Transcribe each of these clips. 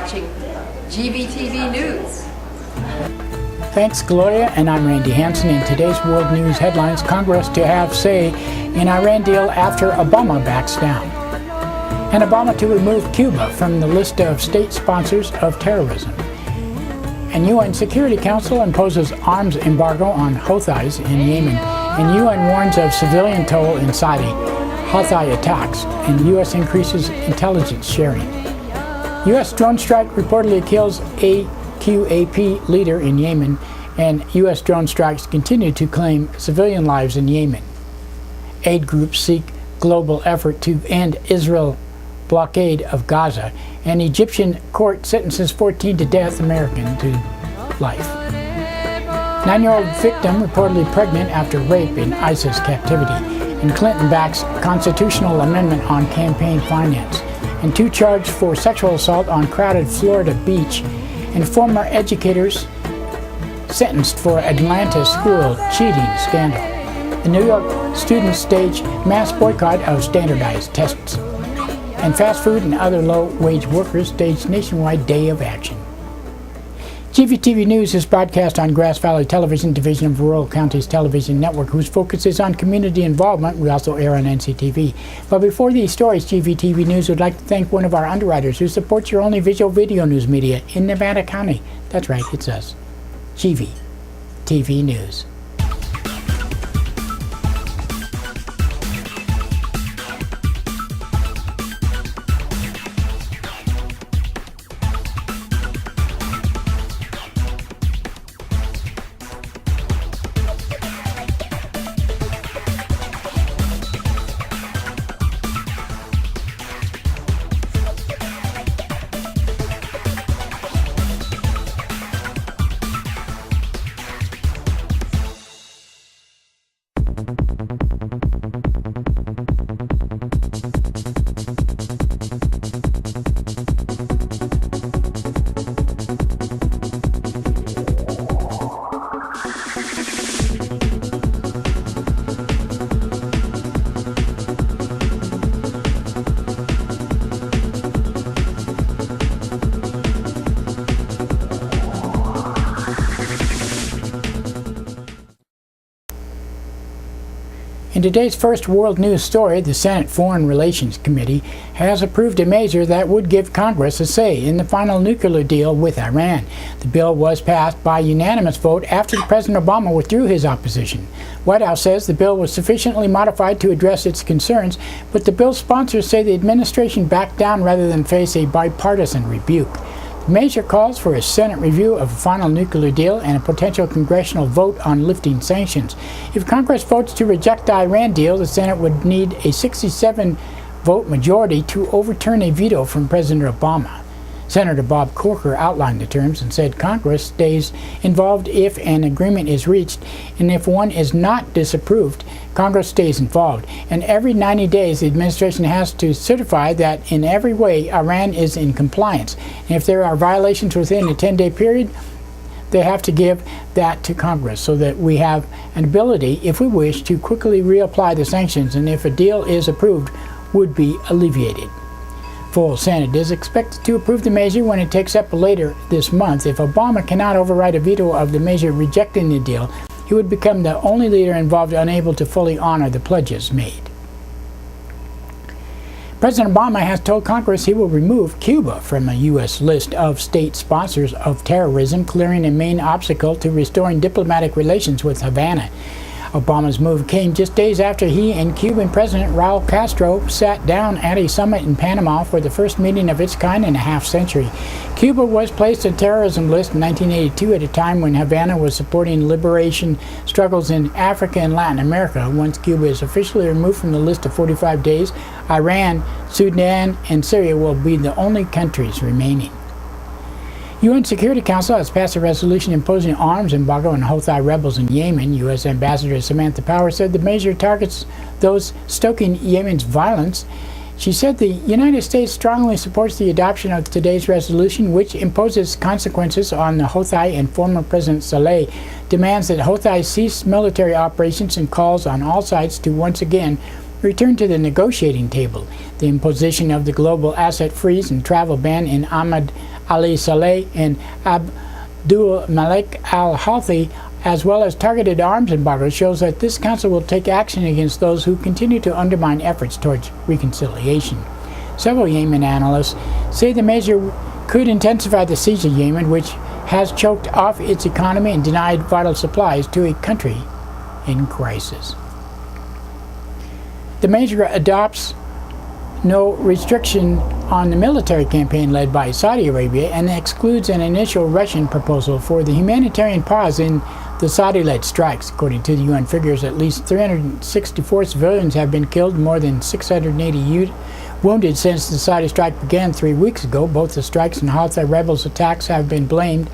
watching GVTV News. Thanks, Gloria, and I'm Randy Hansen. In today's world news headlines, Congress to have say in Iran deal after Obama backs down. And Obama to remove Cuba from the list of state sponsors of terrorism. And UN Security Council imposes arms embargo on Houthis in Yemen. And UN warns of civilian toll in Saudi Houthi attacks. And US increases intelligence sharing. US drone strike reportedly kills AQAP leader in Yemen. And US drone strikes continue to claim civilian lives in Yemen. Aid groups seek global effort to end Israel blockade of Gaza, and Egyptian court sentences 14 to death American to life. 9-year-old victim reportedly pregnant after rape in ISIS captivity, and Clinton backs constitutional amendment on campaign finance, and 2 charged for sexual assault on crowded Florida beach, and former educators sentenced for Atlanta school cheating scandal. The New York students stage mass boycott of standardized tests. And fast food and other low-wage workers stage nationwide day of action. GVTV News is broadcast on Grass Valley Television, division of Rural Counties Television Network, whose focus is on community involvement. We also air on NCTV. But before these stories, GVTV News would like to thank one of our underwriters who supports your only visual video news media in Nevada County. That's right, it's us. GVTV News. In today's first world news story, the Senate Foreign Relations Committee has approved a measure that would give Congress a say in the final nuclear deal with Iran. The bill was passed by unanimous vote after President Obama withdrew his opposition. White House says the bill was sufficiently modified to address its concerns, but the bill's sponsors say the administration backed down rather than face a bipartisan rebuke. The measure calls for a Senate review of a final nuclear deal and a potential congressional vote on lifting sanctions. If Congress votes to reject the Iran deal, the Senate would need a 67-vote majority to overturn a veto from President Obama. Senator Bob Corker outlined the terms and said Congress stays involved if an agreement is reached, and if one is not disapproved, Congress stays involved. And every 90 days, the administration has to certify that in every way Iran is in compliance. And if there are violations within a 10-day period, they have to give that to Congress so that we have an ability, if we wish, to quickly reapply the sanctions, and if a deal is approved, would be alleviated. Full Senate is expected to approve the measure when it takes up later this month. If Obama cannot override a veto of the measure rejecting the deal, he would become the only leader involved unable to fully honor the pledges made. President Obama has told Congress he will remove Cuba from a U.S. list of state sponsors of terrorism, clearing a main obstacle to restoring diplomatic relations with Havana. Obama's move came just days after he and Cuban President Raul Castro sat down at a summit in Panama for the first meeting of its kind in a half-century. Cuba was placed on the terrorism list in 1982 at a time when Havana was supporting liberation struggles in Africa and Latin America. Once Cuba is officially removed from the list of 45 days, Iran, Sudan, and Syria will be the only countries remaining. UN Security Council has passed a resolution imposing arms embargo on Houthi rebels in Yemen. U.S. Ambassador Samantha Power said the measure targets those stoking Yemen's violence. She said the United States strongly supports the adoption of today's resolution, which imposes consequences on the Houthi, and former President Saleh demands that Houthi cease military operations and calls on all sides to once again return to the negotiating table. The imposition of the global asset freeze and travel ban in Ahmed Ali Saleh and Abdul Malik al-Houthi, as well as targeted arms embargoes, shows that this council will take action against those who continue to undermine efforts towards reconciliation. Several Yemen analysts say the measure could intensify the siege of Yemen, which has choked off its economy and denied vital supplies to a country in crisis. The measure adopts no restriction on the military campaign led by Saudi Arabia and excludes an initial Russian proposal for the humanitarian pause in the Saudi-led strikes. According to the UN figures, at least 364 civilians have been killed, more than 680 wounded since the Saudi strike began 3 weeks ago. Both the strikes and Houthi rebels' attacks have been blamed.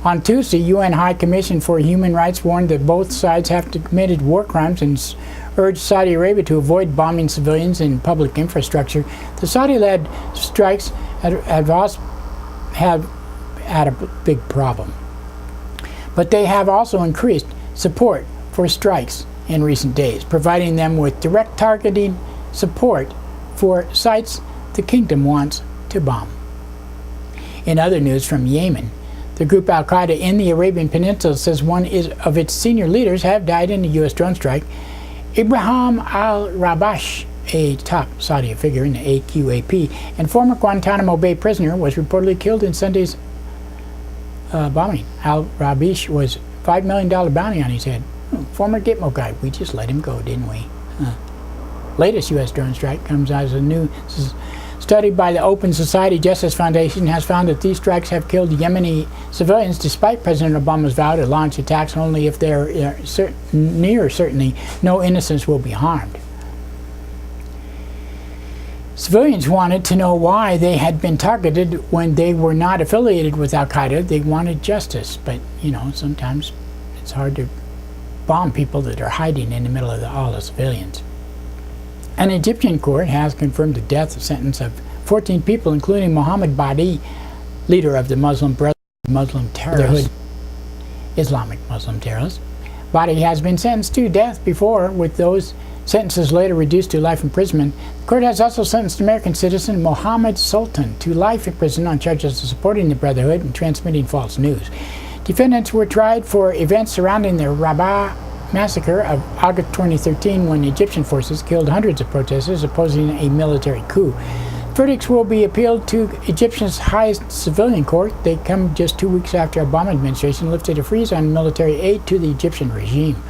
On Tuesday, UN High Commission for Human Rights warned that both sides have committed war crimes and urged Saudi Arabia to avoid bombing civilians and public infrastructure. The Saudi-led strikes have had a big problem, but they have also increased support for strikes in recent days, providing them with direct targeting support for sites the kingdom wants to bomb. In other news from Yemen, the group Al-Qaeda in the Arabian Peninsula says one of its senior leaders have died in a U.S. drone strike. Ibrahim al-Rabash, a top Saudi figure in the AQAP and former Guantanamo Bay prisoner, was reportedly killed in Sunday's bombing. Al-Rabash was $5 million bounty on his head. Former Gitmo guy. We just let him go, didn't we? Latest U.S. drone strike comes as a new study by the Open Society Justice Foundation has found that these strikes have killed Yemeni civilians, despite President Obama's vow to launch attacks only if there are certainly no innocents will be harmed. Civilians wanted to know why they had been targeted when they were not affiliated with Al-Qaeda. They wanted justice, but sometimes it's hard to bomb people that are hiding in the middle of all the civilians. An Egyptian court has confirmed the death sentence of 14 people, including Mohammed Badi, leader of the Muslim Brotherhood, Islamic Muslim terrorists. Badi has been sentenced to death before, with those sentences later reduced to life imprisonment. The court has also sentenced American citizen Mohammed Sultan to life in prison on charges of supporting the Brotherhood and transmitting false news. Defendants were tried for events surrounding the Rabaa massacre of August 2013, when Egyptian forces killed hundreds of protesters opposing a military coup. Verdicts will be appealed to Egyptian's highest civilian court. They come just 2 weeks after the Obama administration lifted a freeze on military aid to the Egyptian regime.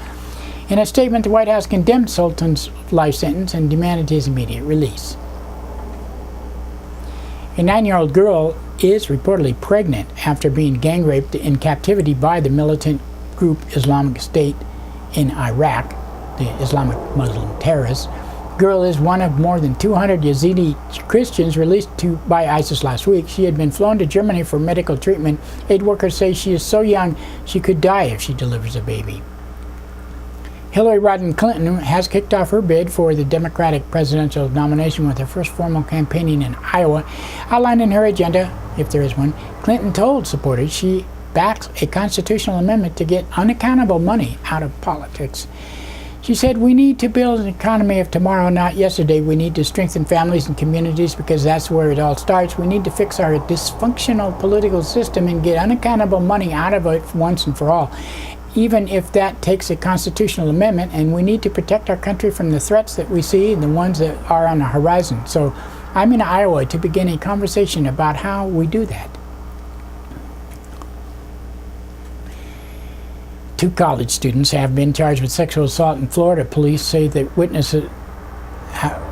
In a statement, the White House condemned Sultan's life sentence and demanded his immediate release. A 9-year-old girl is reportedly pregnant after being gang raped in captivity by the militant group Islamic State in Iraq, the Islamic Muslim terrorists. Girl is one of more than 200 Yazidi Christians released by ISIS last week. She had been flown to Germany for medical treatment. Aid workers say she is so young she could die if she delivers a baby. Hillary Rodham Clinton has kicked off her bid for the Democratic presidential nomination with her first formal campaigning in Iowa. Outlined in her agenda, if there is one, Clinton told supporters she backs a constitutional amendment to get unaccountable money out of politics. She said, "We need to build an economy of tomorrow, not yesterday. We need to strengthen families and communities because that's where it all starts. We need to fix our dysfunctional political system and get unaccountable money out of it once and for all, even if that takes a constitutional amendment. And we need to protect our country from the threats that we see and the ones that are on the horizon." So I'm in Iowa to begin a conversation about how we do that. 2 college students have been charged with sexual assault in Florida. Police say that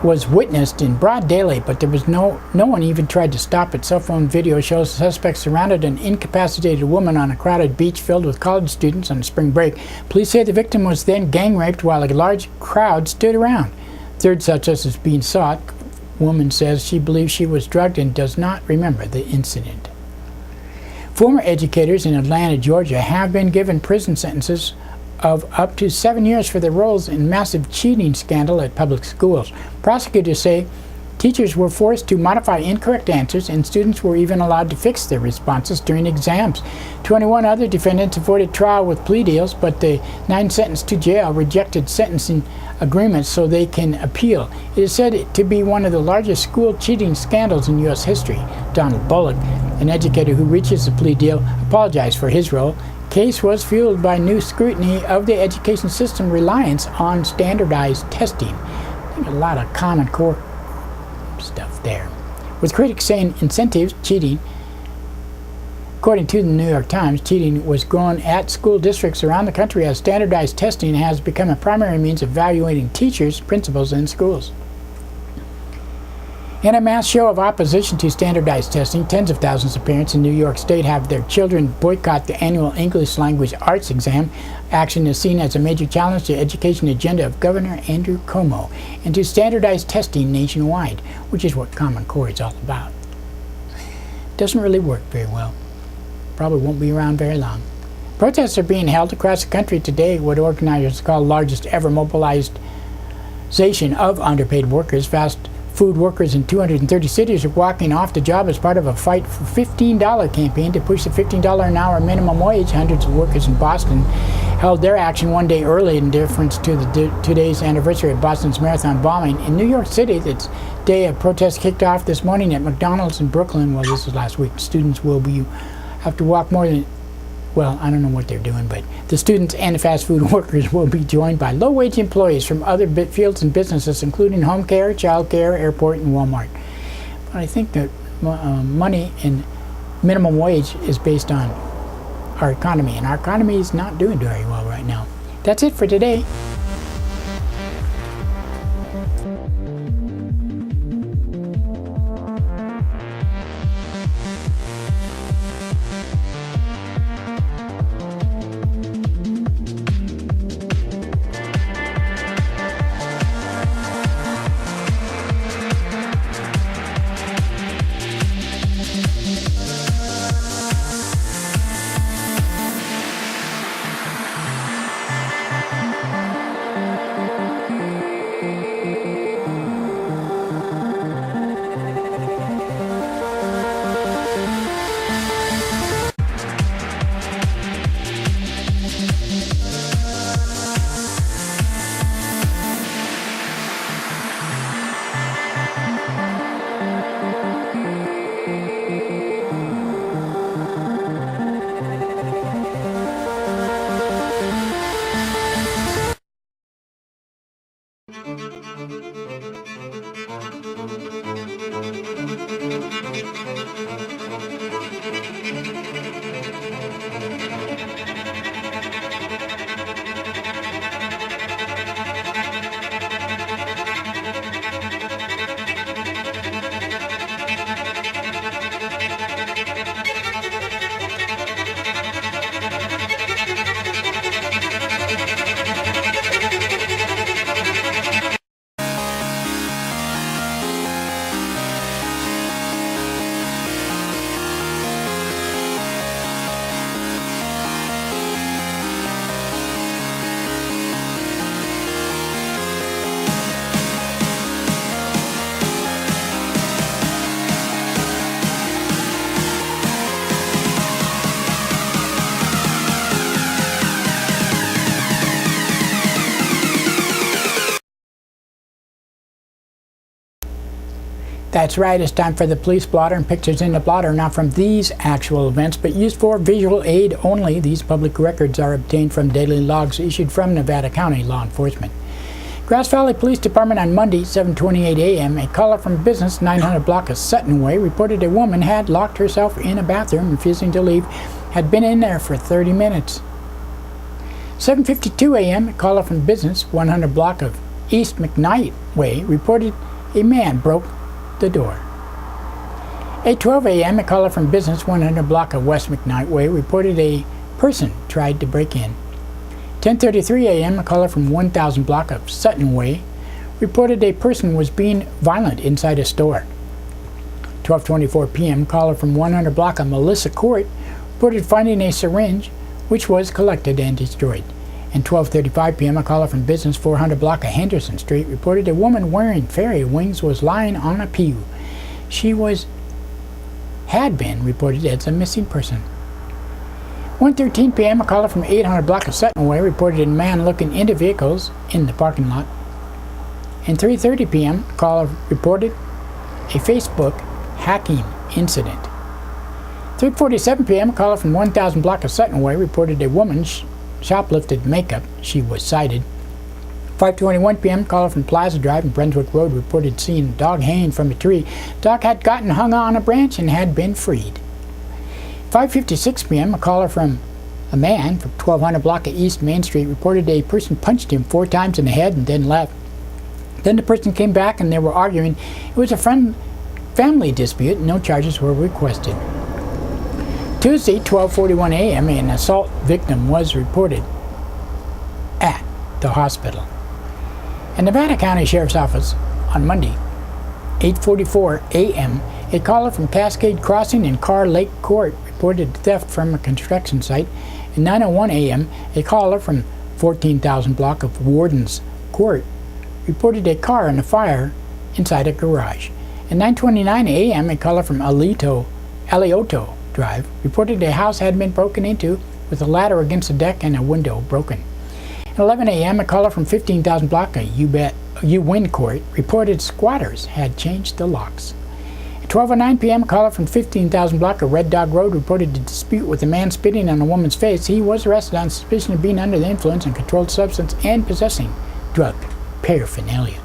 was witnessed in broad daylight, but there was no one even tried to stop it. Cell phone video shows suspects surrounded an incapacitated woman on a crowded beach filled with college students on spring break. Police say the victim was then gang raped while a large crowd stood around. Third suspect is being sought. Woman says she believes she was drugged and does not remember the incident. Former educators in Atlanta, Georgia, have been given prison sentences of up to 7 years for their roles in massive cheating scandal at public schools. Prosecutors say teachers were forced to modify incorrect answers, and students were even allowed to fix their responses during exams. 21 other defendants avoided trial with plea deals, but the 9 sentenced to jail rejected sentencing agreements so they can appeal. It is said to be one of the largest school cheating scandals in U.S. history. Donald Bullock, an educator who reaches the plea deal, apologized for his role. Case was fueled by new scrutiny of the education system reliance on standardized testing. I think a lot of Common Core stuff there. With critics saying incentives cheating. According to the New York Times, cheating was growing at school districts around the country as standardized testing has become a primary means of evaluating teachers, principals, and schools. In a mass show of opposition to standardized testing, tens of thousands of parents in New York State have their children boycott the annual English language arts exam. Action is seen as a major challenge to the education agenda of Governor Andrew Cuomo and to standardized testing nationwide, which is what Common Core is all about. Doesn't really work very well. Probably won't be around very long. Protests are being held across the country today, what organizers call the largest ever mobilization of underpaid workers. Fast food workers in 230 cities are walking off the job as part of a Fight for $15 campaign to push the $15 an hour minimum wage. Hundreds of workers in Boston held their action one day early in deference to the today's anniversary of Boston's marathon bombing. In New York City, its day of protest kicked off this morning at McDonald's in Brooklyn. Well, this was last week. Students will have to walk more than, well, I don't know what they're doing, but the students and the fast food workers will be joined by low-wage employees from other fields and businesses, including home care, child care, airport, and Walmart. But I think that money and minimum wage is based on our economy, and our economy is not doing very well right now. That's it for today. That's right, it's time for the police blotter and pictures in the blotter, not from these actual events, but used for visual aid only. These public records are obtained from daily logs issued from Nevada County law enforcement. Grass Valley Police Department on Monday, 7:28 a.m., a caller from business 900 block of Sutton Way reported a woman had locked herself in a bathroom, refusing to leave, had been in there for 30 minutes. 7:52 a.m., a caller from business 100 block of East McKnight Way reported a man broke the door. 8:12 a.m., a caller from business 100 block of West McKnight Way reported a person tried to break in. 10:33 a.m., a caller from 1000 block of Sutton Way reported a person was being violent inside a store. 12:24 p.m., a caller from 100 block of Melissa Court reported finding a syringe which was collected and destroyed. And 12:35 p.m., a caller from business 400 block of Henderson Street reported a woman wearing fairy wings was lying on a pew. She had been reported as a missing person. 1:13 p.m., a caller from 800 block of Sutton Way reported a man looking into vehicles in the parking lot And 3:30 p.m., a caller reported a Facebook hacking incident. 3:47 p.m., a caller from 1000 block of Sutton Way reported a woman shoplifted makeup. She was cited. 5:21 p.m., a caller from Plaza Drive and Brunswick Road reported seeing a dog hanging from a tree. Dog had gotten hung on a branch and had been freed. 5:56 p.m., a caller from a man from 1200 block of East Main Street reported a person punched him 4 times in the head and then left. Then the person came back and they were arguing. It was a family dispute and no charges were requested. Tuesday, 12:41 a.m., an assault victim was reported at the hospital. And Nevada County Sheriff's Office on Monday, 8:44 a.m., a caller from Cascade Crossing in Carr Lake Court reported theft from a construction site. At 9:01 a.m., a caller from 14,000 block of Warden's Court reported a car on a fire inside a garage. At 9:29 a.m., a caller from Alioto Drive reported a house had been broken into with a ladder against the deck and a window broken. At 11 a.m., a caller from 15,000 block of Uwin Court reported squatters had changed the locks. At 12:09 p.m., a caller from 15,000 block of Red Dog Road reported a dispute with a man spitting on a woman's face. He was arrested on suspicion of being under the influence and controlled substance and possessing drug paraphernalia.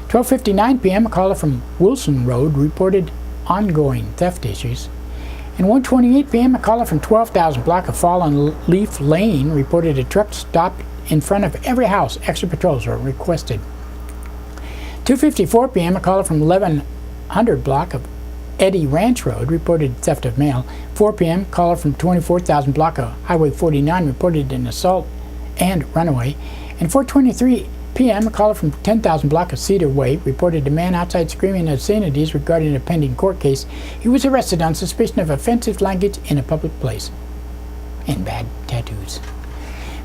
12:59 p.m., a caller from Wilson Road reported ongoing theft issues. And 1:28 p.m., a caller from 12,000 block of Fallen Leaf Lane reported a truck stopped in front of every house. Extra patrols were requested. 2:54 p.m., a caller from 1100 block of Eddy Ranch Road reported theft of mail. 4 p.m., a caller from 24,000 block of Highway 49 reported an assault and runaway. And 4:23 p.m., a caller from 10,000 block of Cedar Way reported a man outside screaming obscenities regarding a pending court case. He was arrested on suspicion of offensive language in a public place and bad tattoos.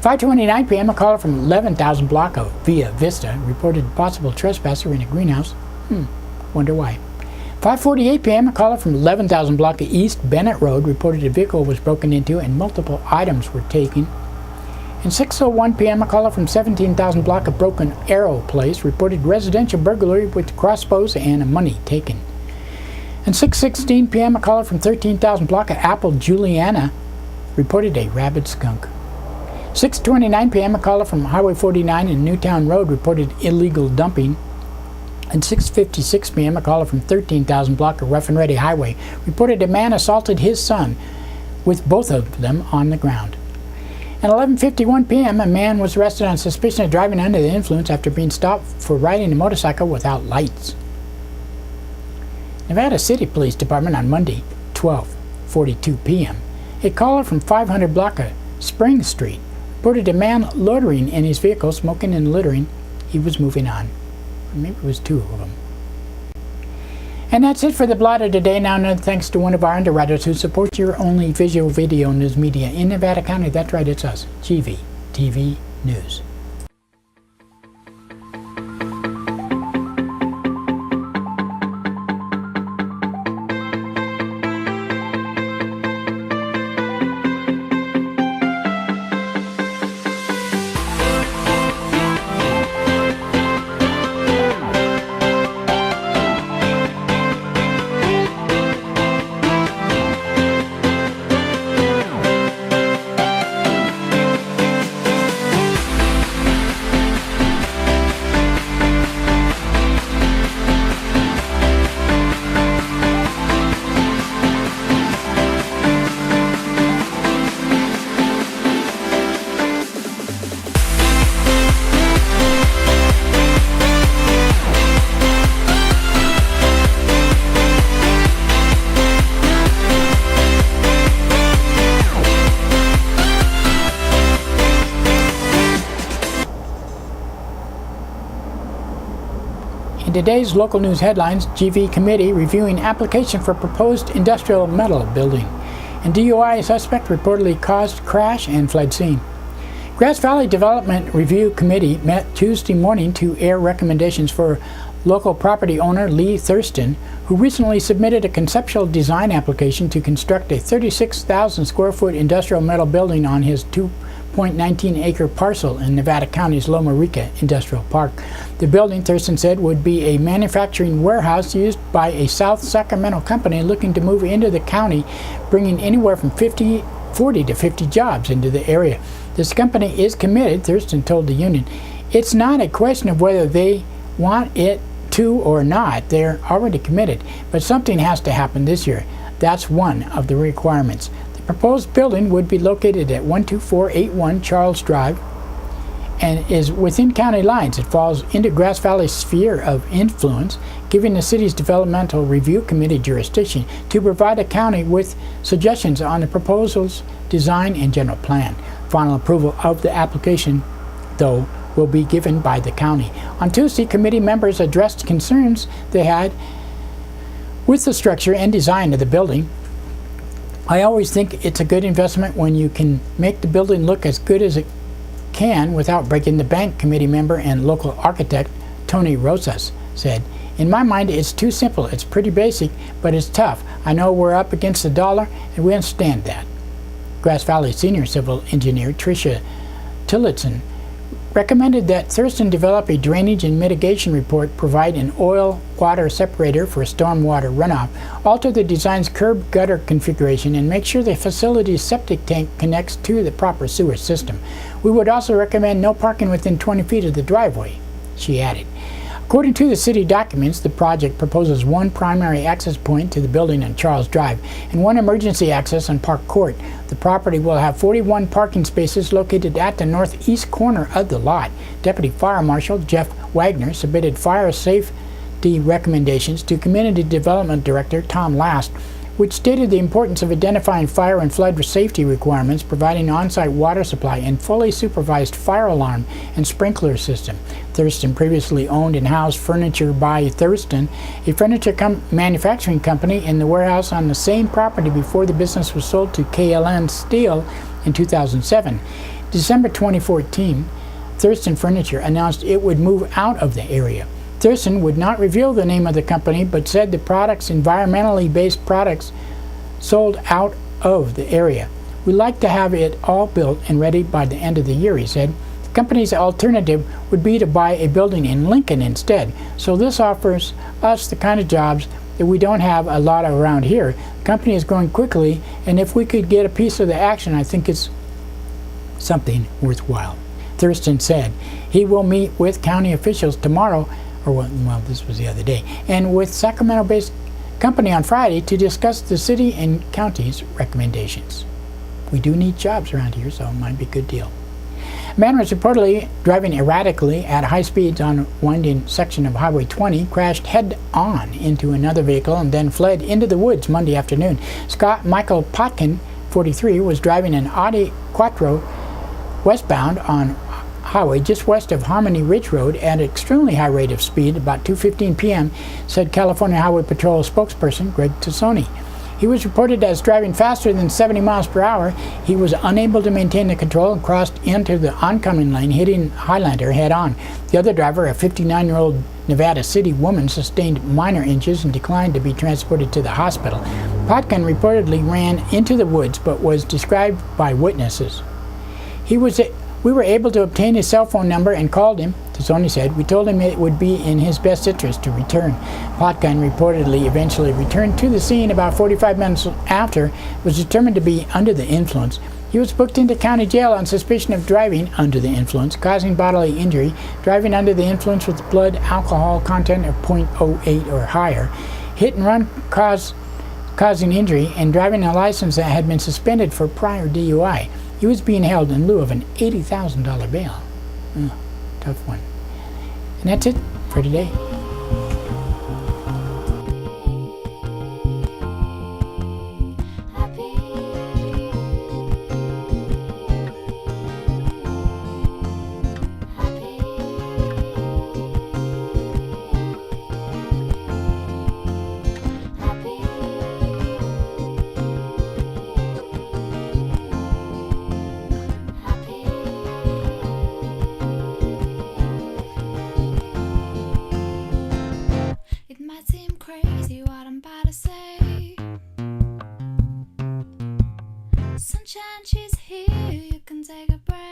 5:29 p.m., a caller from 11,000 block of Via Vista reported a possible trespasser in a greenhouse. Wonder why. 5:48 p.m., a caller from 11,000 block of East Bennett Road reported a vehicle was broken into and multiple items were taken. And 6:01 p.m., a caller from 17,000 block of Broken Arrow Place reported residential burglary with crossbows and money taken. And 6:16 p.m., a caller from 13,000 block of Apple Juliana reported a rabid skunk. 6:29 p.m., a caller from Highway 49 and Newtown Road reported illegal dumping. And 6:56 p.m., a caller from 13,000 block of Rough and Ready Highway reported a man assaulted his son with both of them on the ground. At 11:51 p.m., a man was arrested on suspicion of driving under the influence after being stopped for riding a motorcycle without lights. Nevada City Police Department on Monday, 12:42 p.m., a caller from 500 block of Spring Street reported a man loitering in his vehicle, smoking and littering. He was moving on. Maybe it was 2 of them. And that's it for the Blotter today. Now, another thanks to one of our underwriters who supports your only visual video news media in Nevada County. That's right, it's us, GVTV News. In today's local news headlines, GV committee reviewing application for proposed industrial metal building. And DUI suspect reportedly caused crash and fled scene. Grass Valley Development Review Committee met Tuesday morning to air recommendations for local property owner Lee Thurston, who recently submitted a conceptual design application to construct a 36,000 square foot industrial metal building on his 4.19-acre parcel in Nevada County's Loma Rica Industrial Park. The building, Thurston said, would be a manufacturing warehouse used by a South Sacramento company looking to move into the county, bringing anywhere from 40 to 50 jobs into the area. This company is committed, Thurston told the Union. It's not a question of whether they want it to or not. They're already committed, but something has to happen this year. That's one of the requirements. The proposed building would be located at 12481 Charles Drive and is within county lines. It falls into Grass Valley's sphere of influence, giving the city's Developmental Review Committee jurisdiction to provide the county with suggestions on the proposal's design and general plan. Final approval of the application, though, will be given by the county. On Tuesday, committee members addressed concerns they had with the structure and design of the building. I always think it's a good investment when you can make the building look as good as it can without breaking the bank, committee member and local architect Tony Rosas said. In my mind, it's too simple. It's pretty basic, but it's tough. I know we're up against the dollar, and we understand that. Grass Valley senior civil engineer Tricia Tillotson recommended that Thurston develop a drainage and mitigation report, provide an oil water separator for stormwater runoff, alter the design's curb gutter configuration, and make sure the facility's septic tank connects to the proper sewer system. We would also recommend no parking within 20 feet of the driveway, she added. According to the city documents, the project proposes one primary access point to the building on Charles Drive and one emergency access on Park Court. The property will have 41 parking spaces located at the northeast corner of the lot. Deputy Fire Marshal Jeff Wagner submitted fire safety recommendations to Community Development Director Tom Last, which stated the importance of identifying fire and flood safety requirements, providing on-site water supply, and fully supervised fire alarm and sprinkler system. Thurston previously owned and housed Furniture by Thurston, a furniture manufacturing company, in the warehouse on the same property before the business was sold to KLN Steel in 2007. December 2014, Thurston Furniture announced it would move out of the area. Thurston would not reveal the name of the company, but said the products, environmentally based products, sold out of the area. We'd like to have it all built and ready by the end of the year, he said. The company's alternative would be to buy a building in Lincoln instead. So this offers us the kind of jobs that we don't have a lot of around here. The company is growing quickly, and if we could get a piece of the action, I think it's something worthwhile. Thurston said he will meet with county officials tomorrow, this was the other day, and with Sacramento-based company on Friday to discuss the city and county's recommendations. We do need jobs around here, so it might be a good deal. A man was reportedly driving erratically at high speeds on a winding section of Highway 20, crashed head-on into another vehicle, and then fled into the woods Monday afternoon. Scott Michael Potkin, 43, was driving an Audi Quattro westbound on highway just west of Harmony Ridge Road at an extremely high rate of speed, about 2:15 p.m., said California Highway Patrol spokesperson Greg Tassoni. He was reported as driving faster than 70 miles per hour. He was unable to maintain the control and crossed into the oncoming lane, hitting Highlander head-on. The other driver, a 59-year-old Nevada City woman, sustained minor injuries and declined to be transported to the hospital. Potkin reportedly ran into the woods but was described by witnesses. We were able to obtain his cell phone number and called him, Tassoni said. We told him it would be in his best interest to return. Potkin reportedly eventually returned to the scene about 45 minutes after, was determined to be under the influence. He was booked into county jail on suspicion of driving under the influence, causing bodily injury, driving under the influence with blood alcohol content of 0.08 or higher, hit and run causing injury, and driving a license that had been suspended for prior DUI. He was being held in lieu of an $80,000 bail. Tough one. And that's it for today. Seem crazy what I'm about to say. Sunshine, she's here, you can take a breath.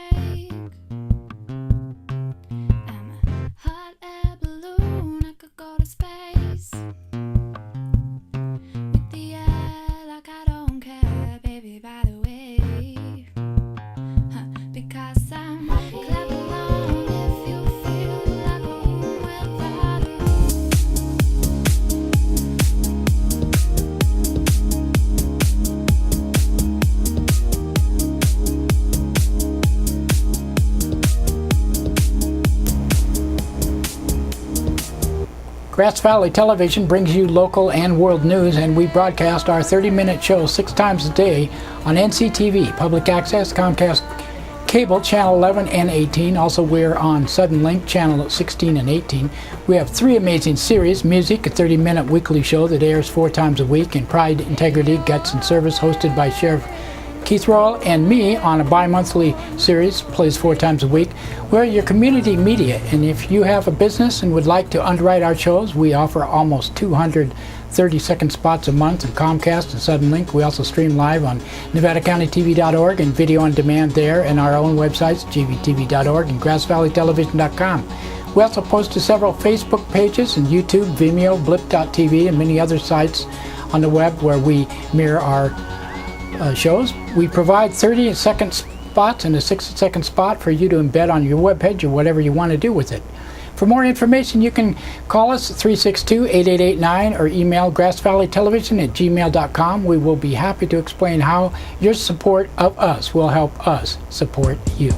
Grass Valley Television brings you local and world news, and we broadcast our 30-minute show 6 times a day on NCTV, Public Access, Comcast Cable, Channel 11 and 18. Also, we're on Sudden Link, Channel 16 and 18. We have 3 amazing series: Music, a 30-minute weekly show that airs 4 times a week, and Pride, Integrity, Guts, and Service, hosted by Sheriff Keith Royal and me on a bi-monthly series, plays 4 times a week. We're your community media, and if you have a business and would like to underwrite our shows, we offer almost 200 30-second spots a month on Comcast and Sudden Link. We also stream live on NevadaCountyTV.org and video on demand there, and our own websites, GVTV.org and GrassValleyTelevision.com. We also post to several Facebook pages and YouTube, Vimeo, Blip.tv, and many other sites on the web where we mirror our shows. We provide 30-second spots and a 60-second spot for you to embed on your webpage or whatever you want to do with it. For more information, you can call us 362-8889 or email grassvalleytelevision@gmail.com. We will be happy to explain how your support of us will help us support you.